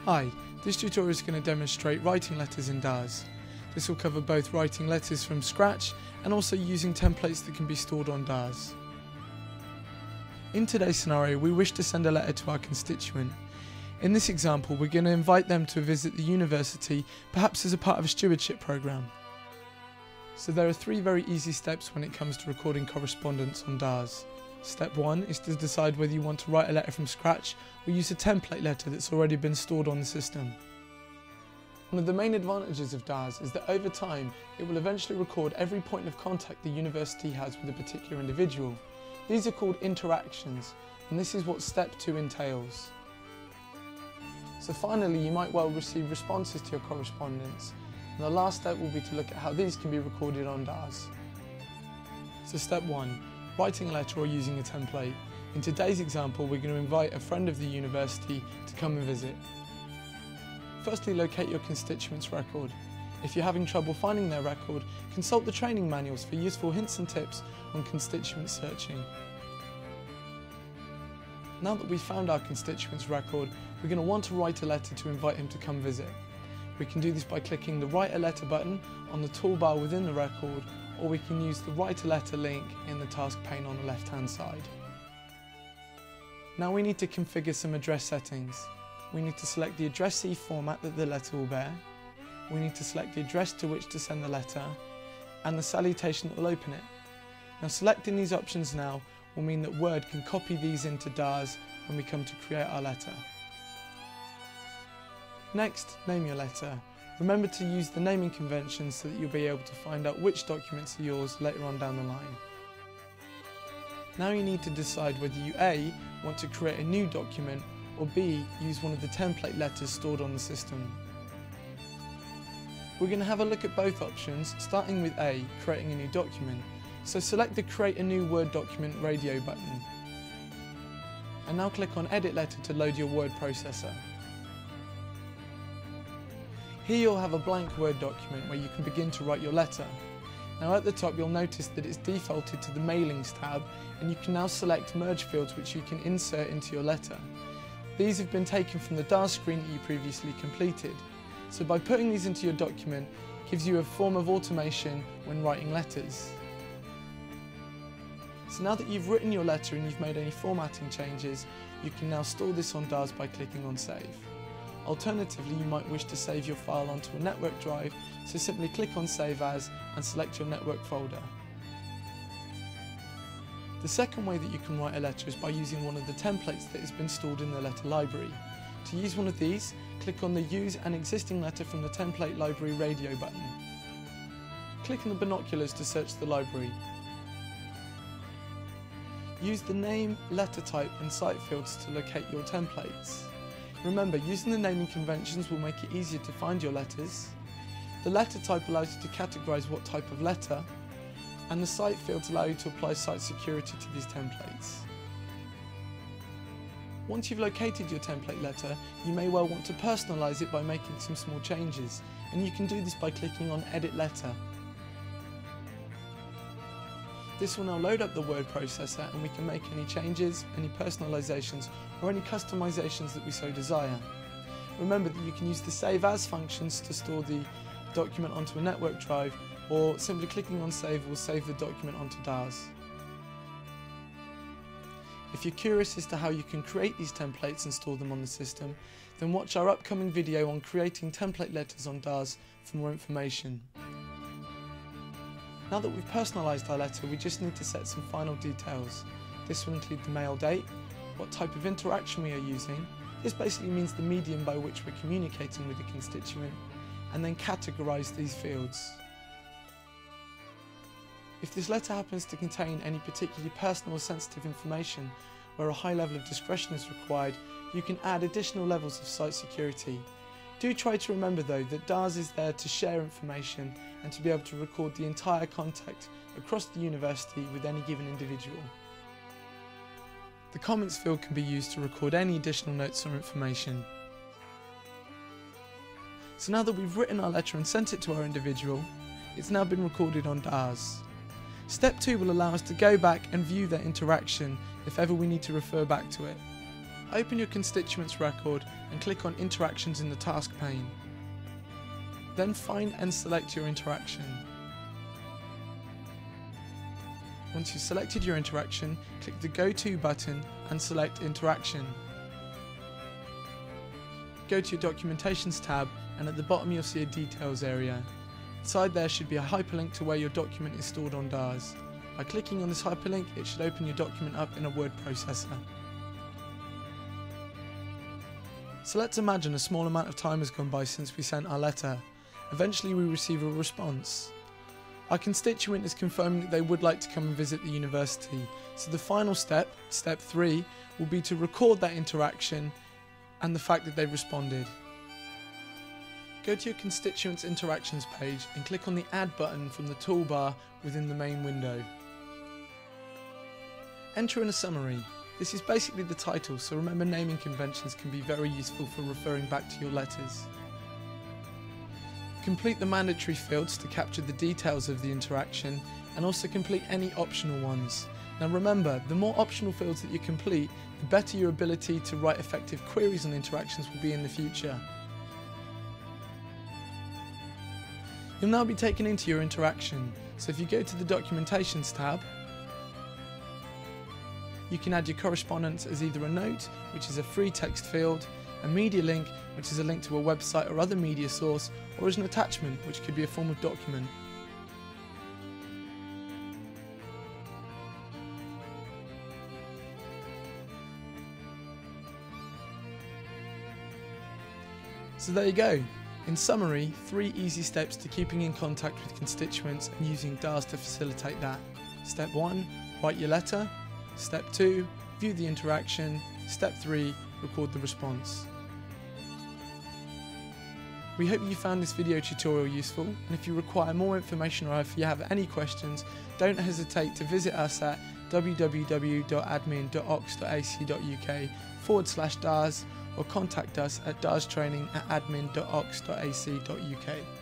Hi, this tutorial is going to demonstrate writing letters in DARS. This will cover both writing letters from scratch and also using templates that can be stored on DARS. In today's scenario, we wish to send a letter to our constituent. In this example, we're going to invite them to visit the university, perhaps as a part of a stewardship program. So there are three very easy steps when it comes to recording correspondence on DARS. Step 1 is to decide whether you want to write a letter from scratch or use a template letter that's already been stored on the system. One of the main advantages of DARS is that over time it will eventually record every point of contact the university has with a particular individual. These are called interactions, and this is what step 2 entails. So finally, you might well receive responses to your correspondence, and the last step will be to look at how these can be recorded on DARS. So step 1. Writing a letter or using a template. In today's example, we're going to invite a friend of the university to come and visit. Firstly, locate your constituents record. If you're having trouble finding their record, consult the training manuals for useful hints and tips on constituent searching. Now that we've found our constituent's record, we're going to want to write a letter to invite him to come visit. We can do this by clicking the Write a Letter button on the toolbar within the record, or we can use the Write a Letter link in the task pane on the left-hand side. Now we need to configure some address settings. We need to select the addressee format that the letter will bear. We need to select the address to which to send the letter, and the salutation that will open it. Now selecting these options now will mean that Word can copy these into DARS when we come to create our letter. Next, name your letter. Remember to use the naming conventions so that you'll be able to find out which documents are yours later on down the line. Now you need to decide whether you A, want to create a new document, or B, use one of the template letters stored on the system. We're going to have a look at both options, starting with A, creating a new document. So select the Create a New Word Document radio button. And now click on Edit Letter to load your word processor. Here you'll have a blank Word document where you can begin to write your letter. Now at the top you'll notice that it's defaulted to the Mailings tab, and you can now select merge fields which you can insert into your letter. These have been taken from the DARS screen that you previously completed. So by putting these into your document, it gives you a form of automation when writing letters. So now that you've written your letter and you've made any formatting changes, you can now store this on DARS by clicking on Save. Alternatively, you might wish to save your file onto a network drive, so simply click on Save As and select your network folder. The second way that you can write a letter is by using one of the templates that has been stored in the letter library. To use one of these, click on the Use an Existing Letter from the Template Library radio button. Click on the binoculars to search the library. Use the name, letter type and site fields to locate your templates. Remember, using the naming conventions will make it easier to find your letters. The letter type allows you to categorize what type of letter, and the site fields allow you to apply site security to these templates. Once you've located your template letter, you may well want to personalize it by making some small changes, and you can do this by clicking on Edit Letter. This will now load up the word processor, and we can make any changes, any personalizations, or any customizations that we so desire. Remember that you can use the Save As functions to store the document onto a network drive, or simply clicking on Save will save the document onto DARS. If you're curious as to how you can create these templates and store them on the system, then watch our upcoming video on creating template letters on DARS for more information. Now that we've personalised our letter, we just need to set some final details. This will include the mail date, what type of interaction we are using. This basically means the medium by which we're communicating with the constituent, and then categorise these fields. If this letter happens to contain any particularly personal or sensitive information where a high level of discretion is required, you can add additional levels of site security. Do try to remember though that DARS is there to share information and to be able to record the entire contact across the university with any given individual. The comments field can be used to record any additional notes or information. So now that we've written our letter and sent it to our individual, it's now been recorded on DARS. Step 2 will allow us to go back and view their interaction if ever we need to refer back to it. Open your constituents record and click on Interactions in the task pane. Then find and select your interaction. Once you've selected your interaction, click the Go To button and select Interaction. Go to your Documentations tab, and at the bottom you'll see a Details area. Inside there should be a hyperlink to where your document is stored on DARS. By clicking on this hyperlink, it should open your document up in a word processor. So let's imagine a small amount of time has gone by since we sent our letter. Eventually we receive a response. Our constituent is confirming that they would like to come and visit the university, so the final step, step 3, will be to record that interaction and the fact that they've responded. Go to your constituents interactions page and click on the Add button from the toolbar within the main window. Enter in a summary. This is basically the title, so remember naming conventions can be very useful for referring back to your letters. Complete the mandatory fields to capture the details of the interaction, and also complete any optional ones. Now remember, the more optional fields that you complete, the better your ability to write effective queries on interactions will be in the future. You'll now be taken into your interaction, so if you go to the Documentations tab, you can add your correspondence as either a note, which is a free text field, a media link, which is a link to a website or other media source, or as an attachment, which could be a form of document. So there you go. In summary, 3 easy steps to keeping in contact with constituents and using DARS to facilitate that. Step 1, write your letter. Step 2, view the interaction. Step 3, record the response. We hope you found this video tutorial useful, and if you require more information or if you have any questions, don't hesitate to visit us at www.admin.ox.ac.uk/DARS or contact us at darstraining@admin.ox.ac.uk.